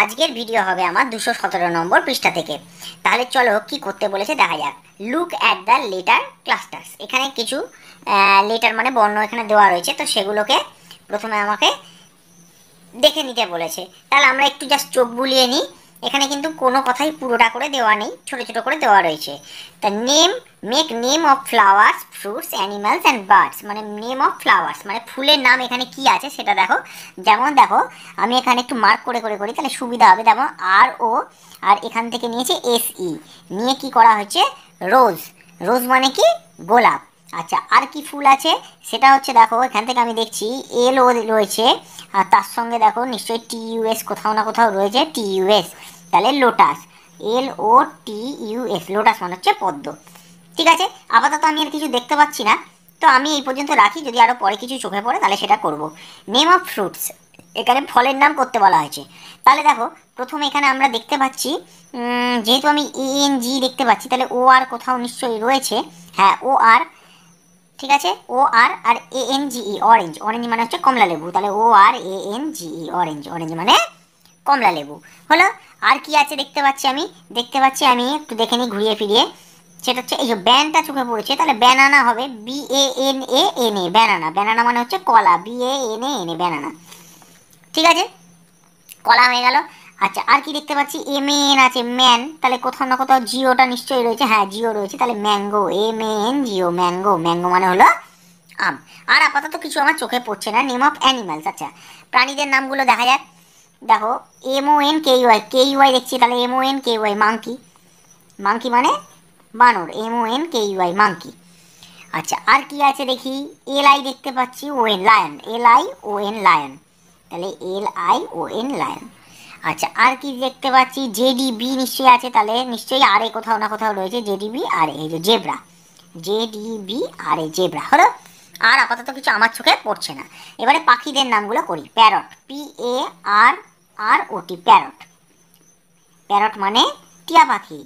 আজকের ভিডিও হবে আমার 217 নম্বর পৃষ্ঠা থেকে। তাহলে চলো কি করতে বলেছে দেখা যাক। Look at the letter clusters. এখানে কিছু লেটার মানে বর্ণ এখানে দেওয়া রয়েছে, তো সেগুলোকে প্রথমে আমাকে দেখে নিতে বলেছে। তাহলে আমরা একটু জাস্ট চোখ বুলিয়ে নিই। এখানে কিন্তু কোনো কথাই পুরোটা করে দেওয়া নেই, ছোট ছোট করে দেওয়া রয়েছে। তা make name of flowers, fruits, animals and birds, মানে নেম অফ ফ্লাওয়ার্স মানে ফুলের নাম এখানে কি আছে সেটা দেখো। যেমন দেখো আমি এখানে একটু মার্ক করে করে করি, তাহলে সুবিধা হবে। যেমন আর ও, আর এখান থেকে নিয়েছে এস ই, নিয়ে কি করা হয়েছে রোজ। রোজ মানে কি গোলাপ। আচ্ছা, আর কি ফুল আছে সেটা হচ্ছে দেখো এখান থেকে আমি দেখছি এল ও রয়েছে, আর তার সঙ্গে দেখো নিশ্চয়ই টি ইউএস কোথাও না কোথাও রয়েছে, টি ইউএস, তাহলে লোটাস, এল ও টি ইউএস, লোটাস মানে হচ্ছে পদ্ম। ঠিক আছে, আপাতত আমি আর কিছু দেখতে পাচ্ছি না, তো আমি এই পর্যন্ত রাখি, যদি আরও পরে কিছু চোখে পড়ে তাহলে সেটা করব। নেম অফ ফ্রুটস, এখানে ফলের নাম করতে বলা হয়েছে। তাহলে দেখো প্রথমে এখানে আমরা দেখতে পাচ্ছি, যেহেতু আমি এন জি দেখতে পাচ্ছি, তাহলে ও আর কোথাও নিশ্চয়ই রয়েছে। হ্যাঁ, ও আর, ঠিক আছে, O R R A N G E, orange. Orange মানে হচ্ছে কমলা লেবু, তাহলে O R A N G E, orange. Orange মানে কমলা লেবু হলো। আর কি আছে দেখতে পাচ্ছি আমি একটু দেখে নিই ঘুরিয়ে ফিরিয়ে। সেটা হচ্ছে এই যে ব্যানটা চোখে পড়েছে, তাহলে ব্যানানা হবে, B A N A N A, banana. Banana মানে হচ্ছে কলা, B A N A N A, banana. ঠিক আছে, কলা হয়ে গেল। আচ্ছা, আর কি দেখতে পাচ্ছি এম এন আছে, ম্যান, তাহলে কোথাও না কোথাও জিওটা নিশ্চয়ই রয়েছে। হ্যাঁ, জিও রয়েছে, তাহলে mango, M N G O, mango. Mango মানে হলো আম। আর আপাতত কিছু আমার চোখে পড়ছে না। নেম অফ অ্যানিমালস, আচ্ছা প্রাণীদের নামগুলো দেখা যাক। দেখো M O N K U I, K U I দেখছি, তাহলে M O N K U I, monkey. Monkey মানে বানর, M O N K U I, monkey. আচ্ছা, আর কি আছে দেখি, এল আই দেখতে পাচ্ছি, O N, lion, L I O N, lion, তাহলে L I O N, lion. আচ্ছা, আর কি দেখতে পাচ্ছি, জেডিবি নিশ্চয়ই আছে, তাহলে নিশ্চয়ই আর এ কোথাও না কোথাও রয়েছে, জেডিবি আর এই যে zebra, Z E B R A zebra হলো। আর আপাতত কিছু আমার চোখে পড়ছে না। এবারে পাখিদের নামগুলো করি। Parrot, P A R R O T, parrot. Parrot মানে টিয়া পাখি,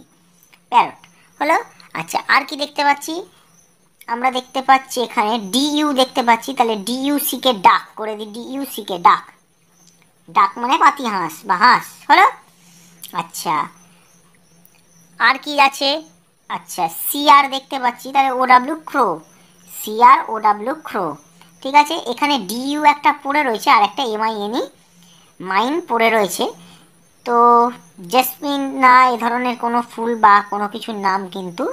প্যারট হলো। আচ্ছা, আর কি দেখতে পাচ্ছি, আমরা দেখতে পাচ্ছি এখানে ডিইউ দেখতে পাচ্ছি, তাহলে ডিইউসি কে ডাক করে দিই, ডিইউসি কে ডাক। ডাক মানে পাতি হাঁস বা হাঁস হলো। আচ্ছা, আর কি আছে, আচ্ছা সিআর দেখতে পাচ্ছি, তাহলে ও ডাব্লিউ, ক্রো, সিআর ও ডাব্লিউ, ক্রো। ঠিক আছে, এখানে ডিইউ একটা পড়ে রয়েছে আর একটা এমআইএনই, মাইন পড়ে রয়েছে। তো জেসমিন না এ ধরনের কোনো ফুল বা কোনো কিছুর নাম কিন্তু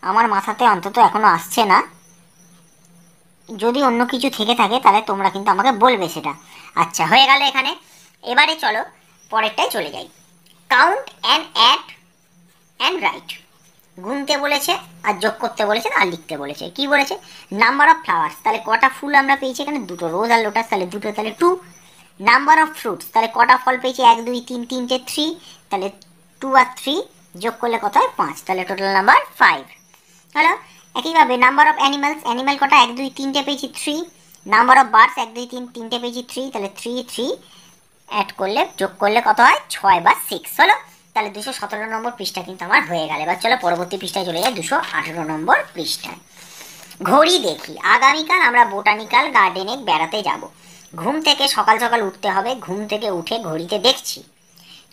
আমার মাথাতে অন্তত এখনো আসছে না। যদি অন্য কিছু থেকে থাকে তাহলে তোমরা কিন্তু আমাকে বলবে সেটা। আচ্ছা, হয়ে গেল এখানে। এবারে চলো পরেরটায় চলে যাই। Count and add and write. গুনতে বলেছে আর যোগ করতে বলেছে আর লিখতে বলেছে। কি বলেছে, নাম্বার অফ ফ্লাওয়ার্স, তাহলে কটা ফুল আমরা পেয়েছি এখানে, দুটো, রোজ আর লোটাস, তাহলে দুটো, তাহলে টু। নাম্বার অফ ফ্রুটস, তাহলে কটা ফল পেয়েছি, এক দুই তিন, তিনটে, থ্রি, তাহলে টু আর থ্রি যোগ করলে কত হয়, পাঁচ, তাহলে টোটাল নাম্বার ফাইভ হলো। একইভাবে নাম্বার অফ অ্যানিমালস, অ্যানিমাল কটা, এক দুই তিনটে পেয়েছি, থ্রি। নাম্বার অফ বার্ডস, এক দুই তিন, তিনটে পেয়েছি, থ্রি, তাহলে থ্রি থ্রি অ্যাড করলে যোগ করলে কত হয়, ছয় বা সিক্স হলো। তাহলে 217 নম্বর পৃষ্ঠা কিন্তু আমার হয়ে গেল। এবার চলো পরবর্তী পৃষ্ঠায় চলে যাই, 218 নম্বর পৃষ্ঠায়। ঘড়ি দেখি। আগামীকাল আমরা বোটানিক্যাল গার্ডেনে বেড়াতে যাব। ঘুম থেকে সকাল সকাল উঠতে হবে। ঘুম থেকে উঠে ঘড়িতে দেখছি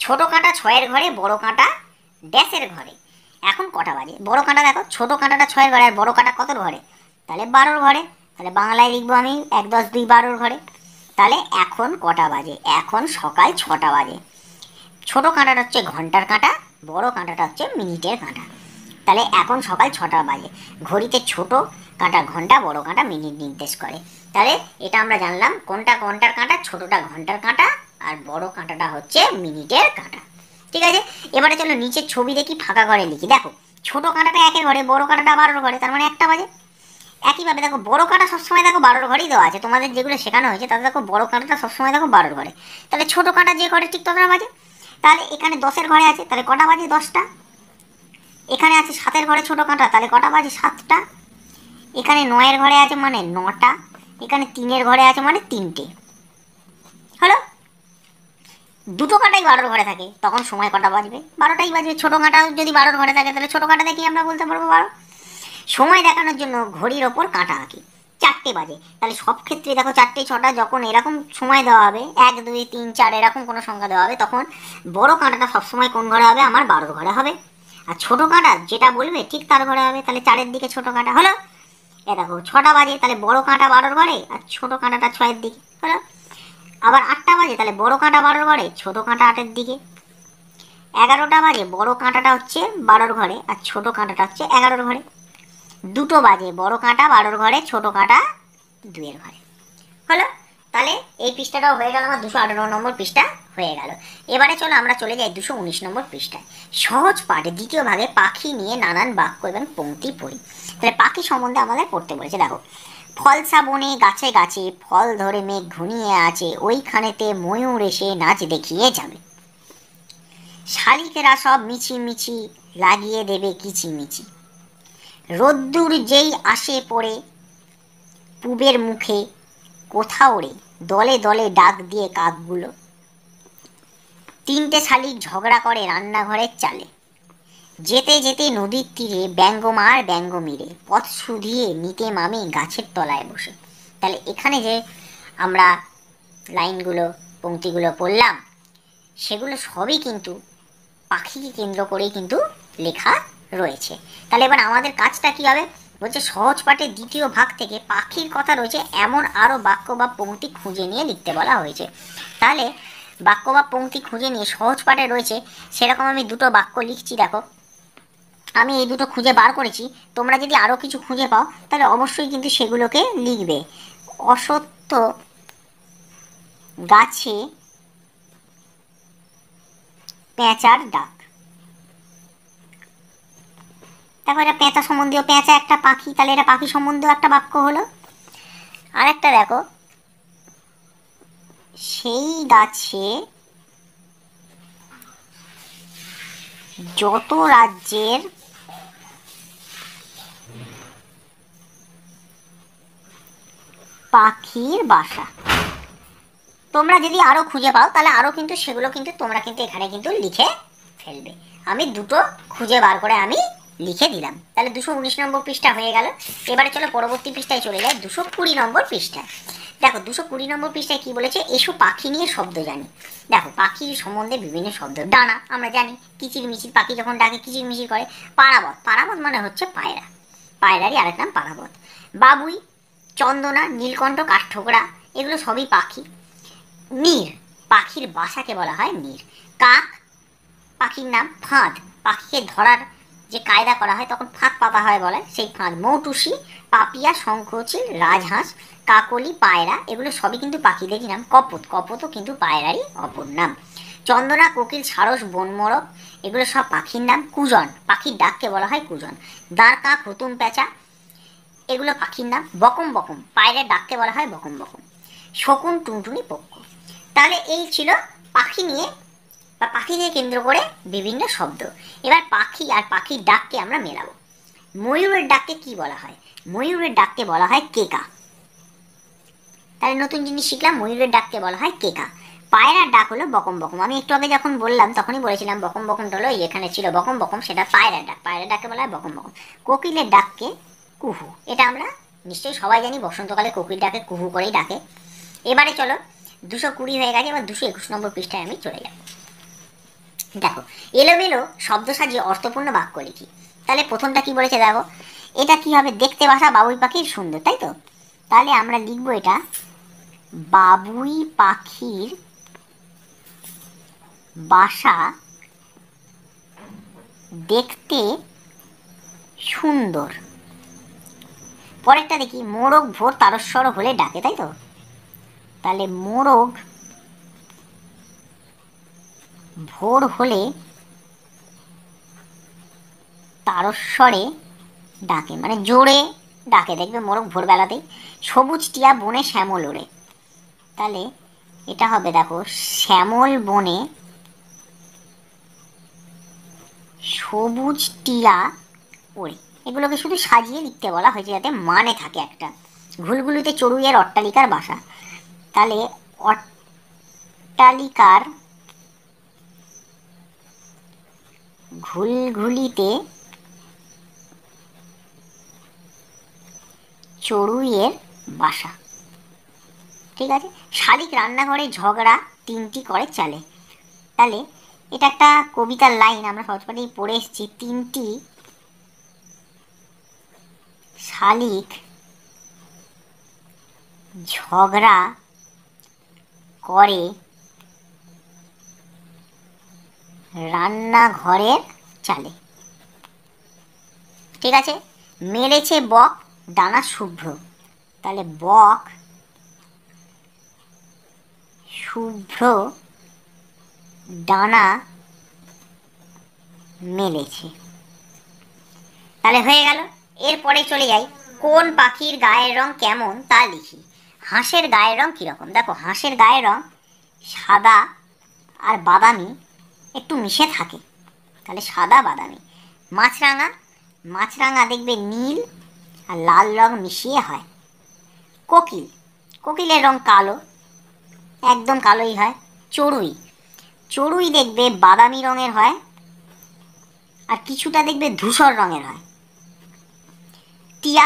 ছোট কাঁটা 6-এর ঘরে, বড় কাঁটা ড্যাশের ঘরে। এখন কটা বাজে, বড় কাঁটা দেখো, ছোট কাঁটাটা 6-এর ঘরে আর বড় কাঁটা কতর ঘরে, তাহলে 12-র ঘরে। তাহলে বাংলায় লিখবো আমি 1 10 2 12-র ঘরে। তাহলে এখন কটা বাজে, এখন সকাল 6টা বাজে। ছোট কাঁটাটা হচ্ছে ঘন্টার কাঁটা, বড় কাঁটাটা হচ্ছে মিনিটের কাঁটা। তাহলে এখন সকাল 6টা বাজে। ঘড়িতে ছোট কাঁটা ঘন্টা, বড় কাঁটা মিনিট নির্দেশ করে। তাহলে এটা আমরা জানলাম কোনটা ঘন্টার কাঁটা, ছোটটা ঘন্টার কাঁটা আর বড় কাঁটাটা হচ্ছে মিনিটের কাঁটা। ঠিক আছে, এবারে চলো নিচের ছবি দেখি, ফাঁকা ঘরে লিখি। দেখো ছোট কাঁটাটা 1-এর ঘরে, বড় কাঁটাটা 12-র ঘরে, তার মানে 1টা বাজে। একইভাবে দেখো বড় কাঁটা সবসময় দেখো 12-র ঘরেই দেওয়া আছে, তোমাদের যেগুলো শেখানো হয়েছে তাতে দেখো বড় কাঁটাটা সবসময় দেখো 12-র ঘরে। তাহলে ছোট কাঁটা যে ঘরে ঠিক ততটা বাজে। তাহলে এখানে 10-এর ঘরে আছে, তাহলে কটা বাজে, 10টা। এখানে আছে 7-এর ঘরে ছোট কাঁটা, তাহলে কটা বাজে, 7টা। এখানে 9-এর ঘরে আছে মানে 9টা। এখানে 3-এর ঘরে আছে মানে 3টে হলো। দুটো কাঁটাই 12-র ঘরে থাকে, তখন সময় কটা বাজবে, 12টাই বাজবে। ছোট কাঁটা যদি 12-র ঘরে থাকে তাহলে ছোট কাঁটা দেখি আমরা বলতে পারবো 12। সময় দেখানোর জন্য ঘড়ির ওপর কাঁটা আঁকি। 4টে 4টে বাজে, তাহলে সব ক্ষেত্রে দেখো 4টে 6টা যখন এরকম সময় দেওয়া হবে, 1 2 3 4 এরকম কোনো সংখ্যা দেওয়া হবে, তখন বড় কাঁটাটা সবসময় কোন ঘরে হবে? আমার 12 ঘরে হবে। আর ছোট কাঁটা যেটা বলবে ঠিক তার ঘরে হবে। তাহলে 4-এর দিকে ছোট কাঁটা হলো। এ দেখো 6টা বাজে, তাহলে বড় কাঁটা 12 ঘরে আর ছোট কাঁটাটা 6-এর দিকে হলো। আবার 8টা বাজে, তাহলে বড় কাঁটা 12 ঘরে, ছোট কাঁটা 8-এর দিকে। 11টা বাজে, বড় কাঁটাটা হচ্ছে 12 ঘরে আর ছোট কাঁটাটা হচ্ছে 11 ঘরে। 2টো বাজে, বড় কাঁটা 12 ঘরে, ছোট কাঁটা 2-এর ঘরে হলো। তাহলে এই পৃষ্ঠাটাও হয়ে গেল, আমার 218 নম্বর পৃষ্ঠা হয়ে গেল। এবারে চলো আমরা চলে যাই 219 নম্বর পৃষ্ঠায়। সহজ পাঠে দ্বিতীয় ভাগে পাখি নিয়ে নানান বাক্য এবং পংক্তি পড়ি। তাহলে পাখি সম্বন্ধে আমাদের পড়তে বলেছে। দেখো, ফলসা বনে গাছে গাছে ফল ধরে মেঘ ঘুনিয়ে আছে, ওইখানেতে ময়ূর এসে নাচ দেখিয়ে যাবে। শালিকেরা সব মিছি মিছি লাগিয়ে দেবে কিচিমিচি, রোদ্দুর যেই আসে পড়ে পূবের মুখে, কোথাও রে দলে দলে ডাক দিয়ে কাকগুলো। 3টে শালিক ঝগড়া করে রান্নাঘরের চালে, যেতে যেতে নদীর তীরে ব্যঙ্গ মার ব্যঙ্গ মিরে, পথ শুধিয়ে নিতে মামি গাছের তলায় বসে। তাহলে এখানে যে আমরা লাইনগুলো পংক্তিগুলো পড়লাম, সেগুলো সবই কিন্তু পাখিকে কেন্দ্র করেই কিন্তু লেখা রয়েছে। তাহলে এবার আমাদের কাজটা কী হবে? বলছে সহজ পাঠের দ্বিতীয় ভাগ থেকে পাখির কথা রয়েছে এমন আরও বাক্য বা পংক্তি খুঁজে নিয়ে লিখতে বলা হয়েছে। তাহলে বাক্য বা পংক্তি খুঁজে নিয়ে সহজ পাঠে রয়েছে সেরকম আমি 2টো বাক্য লিখছি। দেখো, আমি এই 2টো খুঁজে বার করেছি, তোমরা যদি আরও কিছু খুঁজে পাও তাহলে অবশ্যই কিন্তু সেগুলোকে লিখবে। অসত্য গাছে পেঁচার ডাক। দেখো, এটা পেঁচা সম্বন্ধীয়, পেঁচা একটা পাখি, তাহলে এটা পাখি সম্বন্ধীয় একটা বাক্য হলো। আর একটা দেখো, সেই গাছে যত রাজ্যের পাখির বাসা। তোমরা যদি আরও খুঁজে পাও তাহলে আরও কিন্তু সেগুলো কিন্তু তোমরা কিন্তু এখানে কিন্তু লিখে ফেলবে। আমি 2টো খুঁজে বার করে আমি লিখে দিলাম। তাহলে 219 নম্বর পৃষ্ঠা হয়ে গেল। এবারে চলো পরবর্তী পৃষ্ঠায় চলে যায়, 220 নম্বর পৃষ্ঠায়। দেখো 220 নম্বর পৃষ্ঠায় কি বলেছে? এসো পাখি নিয়ে শব্দ জানি। দেখো, পাখির সম্বন্ধে বিভিন্ন শব্দ। ডানা আমরা জানি, কিচির মিচির, পাখি যখন ডাকে কিচির মিচির করে। পারাবত, পারাবত মানে হচ্ছে পায়রা, পায়রারই আরেক নাম পারাবত। বাবুই, চন্দনা, নীলকণ্ঠ, কাঠঠোকরা, এগুলো সবই পাখি। নীর, পাখির বাসাকে বলা হয় নীর। কাক, পাখির নাম। ফাঁদ, পাখিকে ধরার যে কায়দা করা হয় তখন ফাঁদ পাতা হয় বলে, সেই ফাঁদ। মৌটুসি, পাপিয়া, শঙ্খচিল, রাজহাঁস, কাকলি, পায়রা, এগুলো সবই কিন্তু পাখিদেরই নাম। কপত, কপতও কিন্তু পায়রারই অপর নাম। চন্দনা, কোকিল, সারস, বনমোরগ, এগুলো সব পাখির নাম। কুজন, পাখির ডাককে বলা হয় কুজন। দাঁড় কাক, হুতুম পেঁচা, এগুলো পাখির নাম। বকম বকম, পায়রার ডাককে বলা হয় বকম বকম। শকুন, টুনটুনি, পক্ষ। তাহলে এই ছিল পাখি নিয়ে বা পাখিকে কেন্দ্র করে বিভিন্ন শব্দ। এবার পাখি আর পাখির ডাককে আমরা মেলাবো। ময়ূরের ডাককে কি বলা হয়? ময়ূরের ডাককে বলা হয় কেকা। তাহলে নতুন জিনিস শিখলাম, ময়ূরের ডাককে বলা হয় কেকা। পায়রার ডাক হলো বকম বকম। আমি একটু আগে যখন বললাম তখনই বলেছিলাম বকম বকমটা হলো এখানে ছিল বকম বকম, সেটা পায়রার ডাক। পায়রার ডাককে বলা হয় বকম বকম। কোকিলের ডাককে কুহু, এটা আমরা নিশ্চয়ই সবাই জানি, বসন্তকালে কোকিল ডাকে কুহু করেই ডাকে। এবারে চলো 220 হয়ে গেছে, এবার 221 নম্বর পৃষ্ঠায় আমি চলে যাব। দেখো, এলোমেলো শব্দ সাজিয়ে অর্থপূর্ণ বাক্য লিখি। তাহলে প্রথমটা কি বলেছে দেখো, এটা কি হবে? দেখতে বাসা বাবুই পাখির সুন্দর, তাই তো? তাহলে আমরা লিখবো এটা বাবুই পাখির বাসা দেখতে সুন্দর। পরেরটা দেখি, মোরগ ভোর তারস্বর হলে ডাকে, তাই তো? তাহলে মোরগ ভোর হলে তারস্বরে ডাকে, মানে জোরে ডাকে, দেখবে মোরগ ভোরবেলাতেই। সবুজ টিয়া বনে শ্যামল ওড়ে, তাহলে এটা হবে দেখো শ্যামল বনে সবুজ টিয়া ওড়ে। এগুলোকে শুধু সাজিয়ে লিখতে বলা হয়েছে যাতে মানে থাকে একটা। ঘুলঘুলিতে চড়ুইয়ের অট্টালিকার বাসা, তাহলে অট্টালিকার ঘুলঘুলিতে চড়ুইয়ের বাসা। ঠিক আছে, শালিক রান্নাঘরে ঝগড়া 3টি করে চালে। তাহলে এটা একটা কবিতার লাইন, আমরা সহজভাবেই পড়ে এসেছি। 3টি শালিক ঝগড়া করে রান্নাঘরের চালে। ঠিক আছে, মেরেছে বক ডানা শুভ্র। তাহলে বক শুভ্র ডানা মেলেছে। তাহলে হয়ে গেল। এরপরে চলে যাই, কোন পাখির গায়ের রং কেমন তা লিখি। হাঁসের গায়ের রং কীরকম? দেখো, হাঁসের গায়ের রং সাদা আর বাদামি একটু মিশে থাকে, তাহলে সাদা বাদামি। মাছরাঙা, মাছরাঙা দেখবে নীল আর লাল রং মিশিয়ে হয়। কোকিল, কোকিলের রং কালো, একদম কালোই হয়। চড়ুই, চড়ুই দেখবে বাদামি রঙের হয় আর কিছুটা দেখবে ধূসর রঙের হয়। টিয়া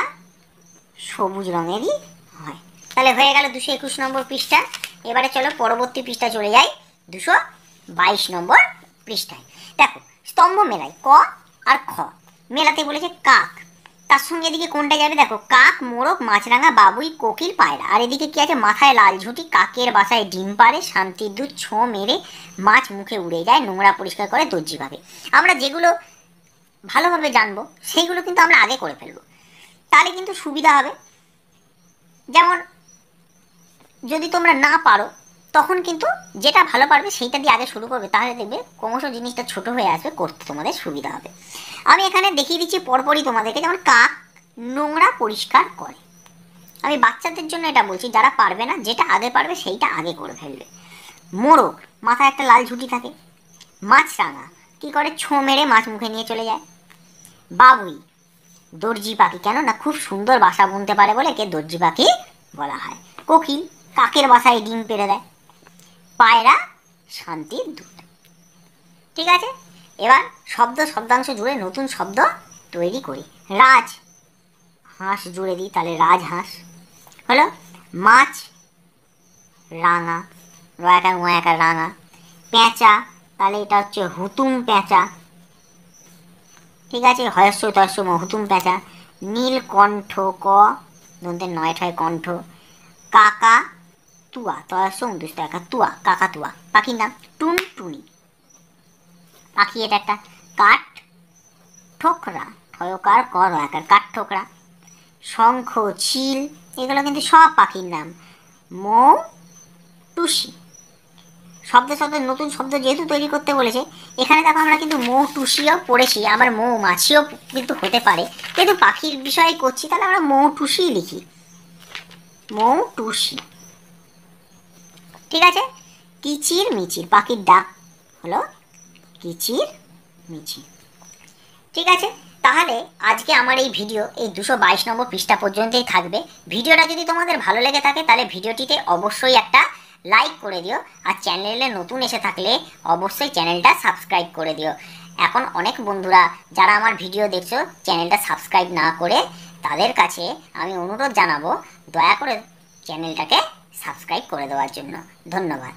সবুজ রঙেরই হয়। তাহলে হয়ে গেল 221 নম্বর পৃষ্ঠা। এবারে চলো পরবর্তী পৃষ্ঠা চলে যাই, 222 নম্বর পৃষ্ঠায়। দেখো, স্তম্ভ মেলায় ক আর খ মেলাতে বলেছে কাক, তার সঙ্গে এদিকে কোনটা যাবে? দেখো, কাক, মোরগ, মাছরাঙা, বাবুই, কোকিল, পায়রা। আর এদিকে কি আছে? মাথায় লাল ঝুঁটি, কাকের বাসায় ডিম পাড়ে, শান্তির দুধ ছোঁ মেরে মাছ মুখে উড়ে যায়, নোংরা পরিষ্কার করে দর্জি ভাবে। আমরা যেগুলো ভালোভাবে জানবো সেইগুলো কিন্তু আমরা আগে করে ফেলবো, তাহলে কিন্তু সুবিধা হবে। যেমন যদি তোমরা না পারো তখন কিন্তু যেটা ভালো পারবে সেইটা দিয়ে আগে শুরু করবে, তাহলে দেখবে ক্রমশ জিনিসটা ছোট হয়ে আসবে, করতে তোমাদের সুবিধা হবে। আমি এখানে দেখিয়ে দিচ্ছি পরপরই তোমাদেরকে। যেমন কাক নোংরা পরিষ্কার করে, আমি বাচ্চাদের জন্য এটা বলছি, যারা পারবে না যেটা আগে পারবে সেইটা আগে করে ফেলবে। মোরগ, মাথায় একটা লাল ঝুঁটি থাকে। মাছরাঙা কী করে? ছোঁ মেরে মাছ মুখে নিয়ে চলে যায়। বাবুই দর্জি পাখি, কেন না খুব সুন্দর বাসা বুনতে পারে বলে একে দর্জি পাখি বলা হয়। কোকিল কাকের বাসায় ডিম পেড়ে দেয়। পায়রা শান্তির দূত। ঠিক আছে, এবার শব্দ শব্দাংশ জুড়ে নতুন শব্দ তৈরি করি। রাজ, হাঁস জুড়ে দিই, তাহলে রাজ হাঁস হলো। মাছ রাঙা, রয়াকার রাঙা। পেঁচা, তাহলে এটা হচ্ছে হুতুম পেঁচা। ঠিক আছে, হয়স্য তস্য হুতুম পেঁচা। নীলকণ্ঠ, ক দন্তের 9 হয় কণ্ঠ। কাকা তুয়া, তস্য দুষ্ট একা তুয়া, কাকা তুয়া পাখির নাম। টুনটুনি পাখি, এটা একটা। কাঠ ঠোকরা, ঠয়কার ক রয়াকার, কাঠ ঠোকরা। শঙ্খ, চিল, এগুলো কিন্তু সব পাখির নাম। মৌ টুসি, শব্দ শব্দ নতুন শব্দ যেহেতু তৈরি করতে বলেছে, এখানে দেখো আমরা কিন্তু মৌ টুসিও পড়েছি, আবার মৌ মাছিও কিন্তু হতে পারে, কিন্তু পাখির বিষয়ে করছি তাহলে আমরা মৌ টুসি লিখি, মৌ টুসি। ঠিক আছে, কিচির মিচির পাখির ডাক হলো কিচির মিচির। ঠিক আছে, তাহলে আজকে আমার এই ভিডিও এই 222 নম্বর পৃষ্ঠা পর্যন্তই থাকবে। ভিডিওটা যদি তোমাদের ভালো লেগে থাকে তাহলে ভিডিওটিতে অবশ্যই একটা লাইক করে দিও, আর চ্যানেলে নতুন এসে থাকলে অবশ্যই চ্যানেলটা সাবস্ক্রাইব করে দিও। এখন অনেক বন্ধুরা যারা আমার ভিডিও দেখছো চ্যানেলটা সাবস্ক্রাইব না করে, তাদের কাছে আমি অনুরোধ জানাবো দয়া করে চ্যানেলটাকে সাবস্ক্রাইব করে দেওয়ার জন্য। ধন্যবাদ।